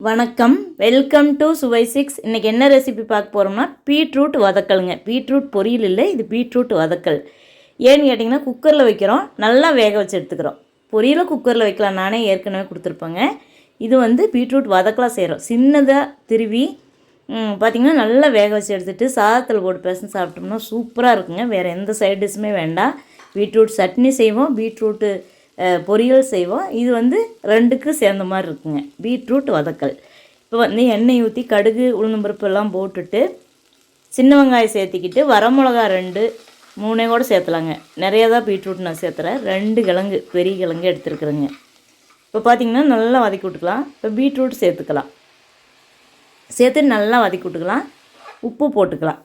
வணக்கம், welcome to சுவை six. இன்றைக்கி என்ன ரெசிபி பார்க்க போகிறோம்னா பீட்ரூட் வதக்கலுங்க. பீட்ரூட் பொரியல் இல்லை, இது பீட்ரூட் வதக்கல். ஏன்னு கேட்டிங்கன்னா குக்கரில் வைக்கிறோம், நல்லா வேக வச்சு எடுத்துக்கிறோம். பொரியலும் குக்கரில் வைக்கலாம், நானே ஏற்கனவே கொடுத்துருப்பேங்க. இது பீட்ரூட் வதக்கலாக செய்கிறோம். சின்னதாக திருவி பார்த்திங்கன்னா நல்லா வேக வச்சு எடுத்துகிட்டு சாதத்தில் போட்டு பேச சாப்பிட்டோம்னா சூப்பராக இருக்குங்க. வேறு எந்த சைட் டிஷ்ஷுமே வேண்டாம். பீட்ரூட் சட்னி செய்வோம், பீட்ரூட்டு பொரியல் செய்வோம். இது ரெண்டுக்கு சேர்ந்த மாதிரி இருக்குங்க, பீட்ரூட் வதக்கல். இப்போ எண்ணெய் ஊற்றி கடுகு உளுந்தம்பருப்பு எல்லாம் போட்டுட்டு சின்ன வெங்காயம் சேர்த்திக்கிட்டு வரமிளகா 2-3 கூட சேர்த்துலாங்க. நிறையா தான் பீட்ரூட் நான் சேர்த்துறேன். 2 கிழங்கு பெரிய கிழங்கு எடுத்துருக்குறேங்க. இப்போ பார்த்திங்கன்னா நல்லா வதக்கி விட்டுக்கலாம். இப்போ பீட்ரூட் சேர்த்துக்கலாம். சேர்த்து நல்லா வதக்கி விட்டுக்கலாம். உப்பு போட்டுக்கலாம்.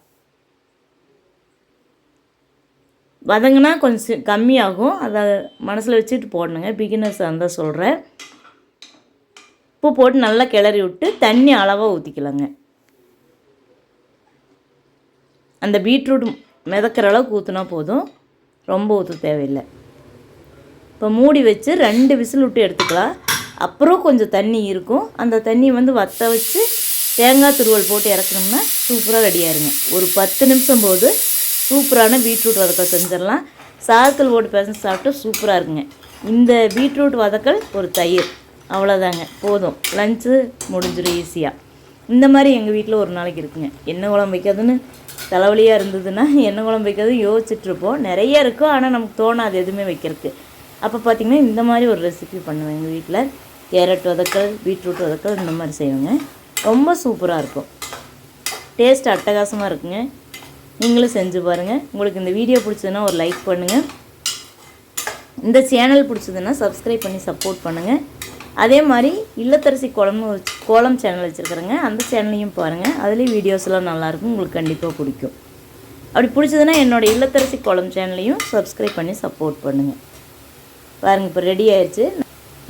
வதங்கினா கொஞ்சம் கம்மியாகும், அதை மனசில் வச்சுட்டு போடணுங்க. பிகினர்ஸாக இருந்தால் சொல்கிறேன். உப்பு போட்டு நல்லா கிளறி விட்டு தண்ணி அளவாக ஊற்றிக்கலாங்க. அந்த பீட்ரூட் மிதக்கிற அளவுக்கு ஊற்றினா போதும், ரொம்ப ஊற்ற தேவையில்லை. இப்போ மூடி வச்சு 2 விசில் விட்டு எடுத்துக்கலாம். அப்புறம் கொஞ்சம் தண்ணி இருக்கும், அந்த தண்ணி வற்ற வச்சு தேங்காய் துருவல் போட்டு இறக்கணும்னா சூப்பராக ரெடியாயிருங்க. ஒரு 10 நிமிஷம் போது சூப்பரான பீட்ரூட் வதக்கல் செஞ்சிடலாம். சாதத்தில் போட்டு பேச சாப்பிட்டு சூப்பராக இருக்குங்க. இந்த பீட்ரூட் வதக்கல் ஒரு தயிர், அவ்வளோதாங்க, போதும். லஞ்சு முடிஞ்சிடும் ஈஸியாக. இந்த மாதிரி எங்கள் வீட்டில் ஒரு நாளைக்கு இருக்குங்க. எண்ணெய் குழம்பு வைக்காதுன்னு தலைவலியாக இருந்ததுன்னா எண்ணெய் குழம்பு வைக்காது யோசிச்சுட்ருப்போம். நிறைய இருக்கும், ஆனால் நமக்கு தோணாது எதுவுமே வைக்கிறதுக்கு. அப்போ பார்த்திங்கன்னா இந்த மாதிரி ஒரு ரெசிபி பண்ணுவேன் எங்கள் வீட்டில். கேரட் வதக்கல், பீட்ரூட் வதக்கல் இந்த மாதிரி செய்வேங்க. ரொம்ப சூப்பராக இருக்கும், டேஸ்ட் அட்டகாசமாக இருக்குங்க. நீங்களும் செஞ்சு பாருங்கள். உங்களுக்கு இந்த வீடியோ பிடிச்சதுன்னா ஒரு லைக் பண்ணுங்கள். இந்த சேனல் பிடிச்சதுன்னா சப்ஸ்கிரைப் பண்ணி சப்போர்ட் பண்ணுங்கள். அதே மாதிரி இல்லத்தரசி கோலம் சேனல் வச்சுருக்குறேங்க, அந்த சேனலையும் பாருங்கள். அதுலேயும் வீடியோஸ்லாம் நல்லாயிருக்கும், உங்களுக்கு கண்டிப்பாக பிடிக்கும். அப்படி பிடிச்சதுன்னா என்னோடய இல்லத்தரசி கோலம் சேனலையும் சப்ஸ்கிரைப் பண்ணி சப்போர்ட் பண்ணுங்கள். பாருங்கள், இப்போ ரெடி ஆயிடுச்சு.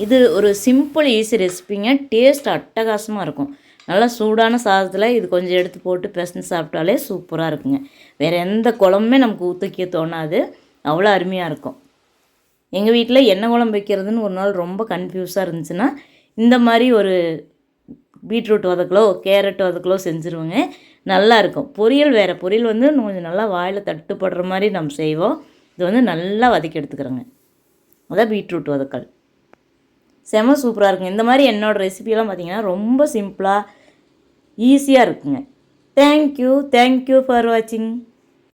இது ஒரு சிம்பிள் ஈஸி ரெசிபிங்க. டேஸ்ட் அட்டகாசமாக இருக்கும். நல்லா சூடான சாதத்தில் இது கொஞ்சம் எடுத்து போட்டு பிசைஞ்சு சாப்பிட்டாலே சூப்பராக இருக்குங்க. வேறு எந்த குழம்புமே நமக்கு ஊற்றிக்க தோணாது, அவ்வளோ அருமையாக இருக்கும். எங்கள் வீட்டில் எண்ணெய் குழம்பு வைக்கிறதுன்னு ஒரு நாள் ரொம்ப கன்ஃபியூஸாக இருந்துச்சுன்னா இந்த மாதிரி ஒரு பீட்ரூட் வதக்கலோ கேரட் வதக்கலோ செஞ்சுருவோங்க, நல்லாயிருக்கும். பொரியல் வேறு பொரியல் கொஞ்சம் நல்லா வாயில் தட்டுப்படுற மாதிரி நம்ம செய்வோம். இது நல்லா வதக்கி எடுத்துக்கிறோங்க. அதான் பீட்ரூட் வதக்கல் செம சூப்பராக இருக்குங்க. இந்த மாதிரி என்னோடய ரெசிபியெல்லாம் பார்த்திங்கன்னா ரொம்ப சிம்பிளாக ஈஸியாக இருக்குங்க. தேங்க்யூ ஃபார் வாட்சிங்.